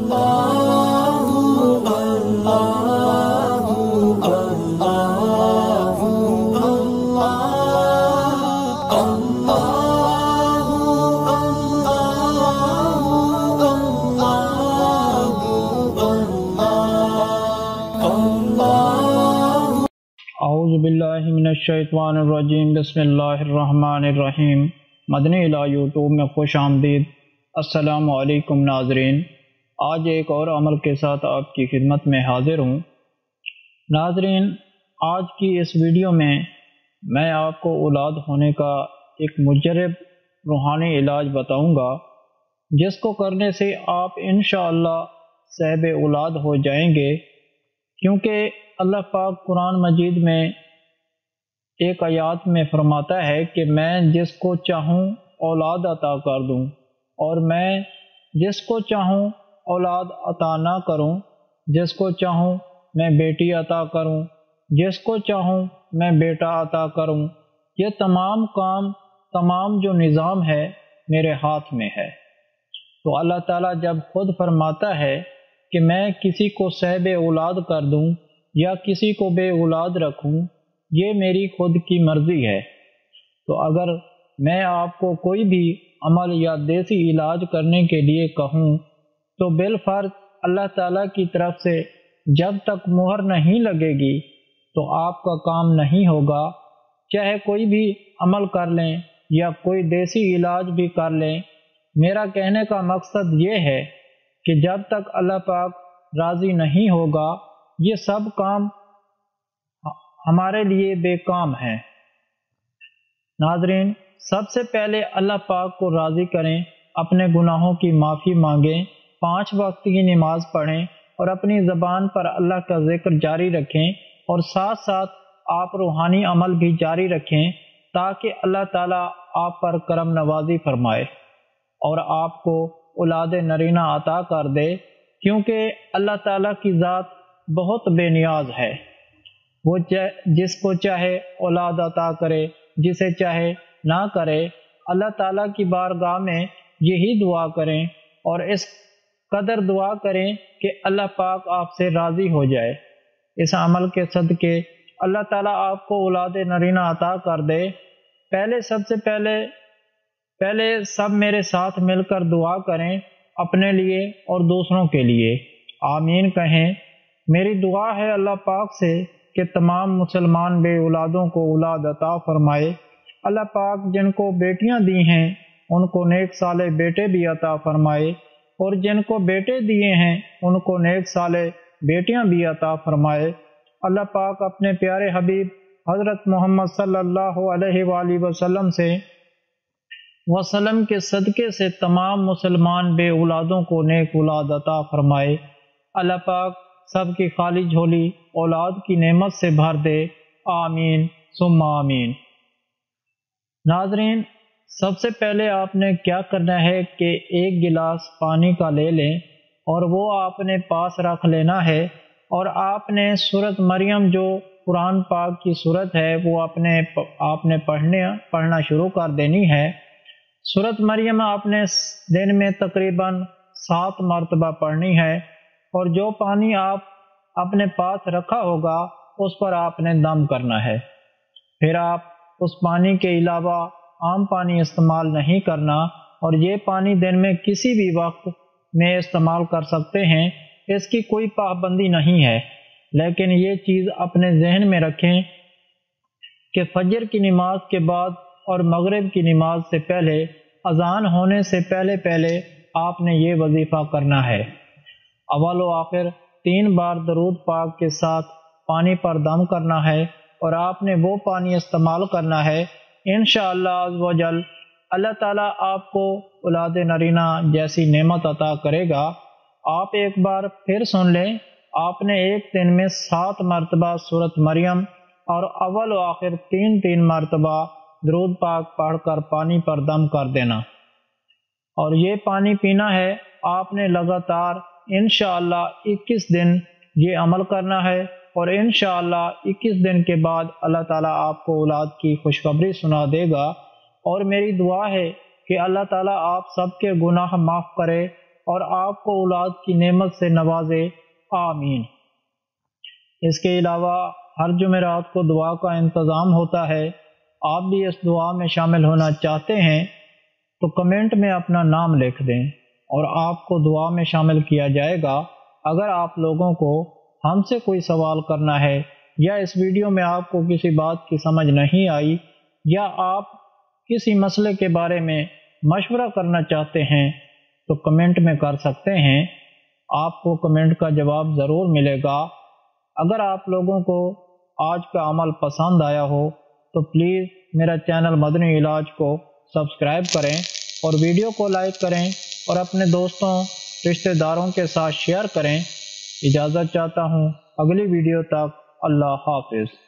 اعوذ باللہ من الشیطان الرجیم بسم اللہ الرحمن الرحیم۔ مدنی الہ یوٹیوب میں خوش آمدید۔ السلام علیکم ناظرین، آج ایک اور عمل کے ساتھ آپ کی خدمت میں حاضر ہوں۔ ناظرین، آج کی اس ویڈیو میں آپ کو اولاد ہونے کا ایک مجرب روحانی علاج بتاؤں گا، جس کو کرنے سے آپ انشاءاللہ صاحب اولاد ہو جائیں گے، کیونکہ اللہ پاک قرآن مجید میں ایک آیات میں فرماتا ہے کہ میں جس کو چاہوں اولاد عطا کر دوں، اور میں جس کو چاہوں اولاد عطا نہ کروں، جس کو چاہوں میں بیٹی عطا کروں، جس کو چاہوں میں بیٹا عطا کروں۔ یہ تمام جو نظام ہے میرے ہاتھ میں ہے۔ تو اللہ تعالیٰ جب خود فرماتا ہے کہ میں کسی کو صاحب اولاد کر دوں یا کسی کو بے اولاد رکھوں، یہ میری خود کی مرضی ہے۔ تو اگر میں آپ کو کوئی بھی عمل یا دیسی علاج کرنے کے لیے کہوں تو بالفرض اللہ تعالیٰ کی طرف سے جب تک مہر نہیں لگے گی تو آپ کا کام نہیں ہوگا۔ چاہے کوئی بھی عمل کر لیں یا کوئی دیسی علاج بھی کر لیں، میرا کہنے کا مقصد یہ ہے کہ جب تک اللہ پاک راضی نہیں ہوگا یہ سب کام ہمارے لیے بے کام ہیں۔ ناظرین، سب سے پہلے اللہ پاک کو راضی کریں، اپنے گناہوں کی معافی مانگیں، 5 وقت کی نماز پڑھیں اور اپنی زبان پر اللہ کا ذکر جاری رکھیں، اور ساتھ ساتھ آپ روحانی عمل بھی جاری رکھیں تاکہ اللہ تعالیٰ آپ پر کرم نوازی فرمائے اور آپ کو اولاد نرینہ عطا کر دے، کیونکہ اللہ تعالیٰ کی ذات بہت بے نیاز ہے۔ وہ جس کو چاہے اولاد عطا کرے، جسے چاہے نہ کرے۔ اللہ تعالیٰ کی بارگاہ میں یہی دعا کریں اور اس قدر دعا کریں کہ اللہ پاک آپ سے راضی ہو جائے۔ اس عمل کے صدقے اللہ تعالیٰ آپ کو اولاد نرینہ عطا کر دے۔ پہلے سب میرے ساتھ مل کر دعا کریں، اپنے لیے اور دوسروں کے لیے۔ آمین کہیں۔ میری دعا ہے اللہ پاک سے کہ تمام مسلمان بے اولادوں کو اولاد عطا فرمائے۔ اللہ پاک جن کو بیٹیاں دی ہیں ان کو نیک صالح بیٹے بھی عطا فرمائے، اور جن کو بیٹے دیے ہیں ان کو نیک صالح بیٹیاں بھی عطا فرمائے۔ اللہ پاک اپنے پیارے حبیب حضرت محمد صلی اللہ علیہ وآلہ وسلم کے صدقے سے تمام مسلمان بے اولادوں کو نیک اولاد عطا فرمائے۔ اللہ پاک سب کی خالی جھولی اولاد کی نعمت سے بھر دے۔ آمین ثم آمین۔ ناظرین، سب سے پہلے آپ نے کیا کرنا ہے کہ 1 گلاس پانی کا لے لیں اور وہ آپ نے پاس رکھ لینا ہے، اور آپ نے سورۃ مریم جو قرآن پاک کی سورت ہے وہ آپ نے پڑھنا شروع کر دینی ہے۔ سورۃ مریم آپ نے دن میں تقریباً 7 مرتبہ پڑھنی ہے، اور جو پانی آپ اپنے پاس رکھا ہوگا اس پر آپ نے دم کرنا ہے۔ پھر آپ اس پانی کے علاوہ عام پانی استعمال نہیں کرنا، اور یہ پانی دن میں کسی بھی وقت میں استعمال کر سکتے ہیں، اس کی کوئی پابندی نہیں ہے۔ لیکن یہ چیز اپنے ذہن میں رکھیں کہ فجر کی نماز کے بعد اور مغرب کی نماز سے پہلے، اذان ہونے سے پہلے آپ نے یہ وظیفہ کرنا ہے۔ اول و آخر 3 بار درود پاک کے ساتھ پانی پر دم کرنا ہے، اور آپ نے وہ پانی استعمال کرنا ہے۔ انشاءاللہ عز و جل اللہ تعالیٰ آپ کو اولاد نرینہ جیسی نعمت عطا کرے گا۔ آپ ایک بار پھر سن لیں، آپ نے ایک دن میں 7 مرتبہ سورۃ مریم اور اول و آخر 3 مرتبہ درود پاک پڑھ کر پانی پر دم کر دینا، اور یہ پانی پینا ہے۔ آپ نے لگاتار انشاءاللہ 21 دن یہ عمل کرنا ہے، اور انشاءاللہ 21 دن کے بعد اللہ تعالیٰ آپ کو اولاد کی خوشخبری سنا دے گا۔ اور میری دعا ہے کہ اللہ تعالیٰ آپ سب کے گناہ معاف کرے اور آپ کو اولاد کی نعمت سے نوازے، آمین۔ اس کے علاوہ ہر جمعرات کو دعا کا انتظام ہوتا ہے۔ آپ بھی اس دعا میں شامل ہونا چاہتے ہیں تو کمنٹ میں اپنا نام لکھ دیں اور آپ کو دعا میں شامل کیا جائے گا۔ اگر آپ لوگوں کو ہم سے کوئی سوال کرنا ہے یا اس ویڈیو میں آپ کو کسی بات کی سمجھ نہیں آئی یا آپ کسی مسئلے کے بارے میں مشورہ کرنا چاہتے ہیں تو کمنٹ میں کر سکتے ہیں، آپ کو کمنٹ کا جواب ضرور ملے گا۔ اگر آپ لوگوں کو آج کا عمل پسند آیا ہو تو پلیز میرا چینل مدنی علاج کو سبسکرائب کریں اور ویڈیو کو لائک کریں اور اپنے دوستوں رشتہ داروں کے ساتھ شیئر کریں۔ اجازت چاہتا ہوں، اگلی ویڈیو تک اللہ حافظ۔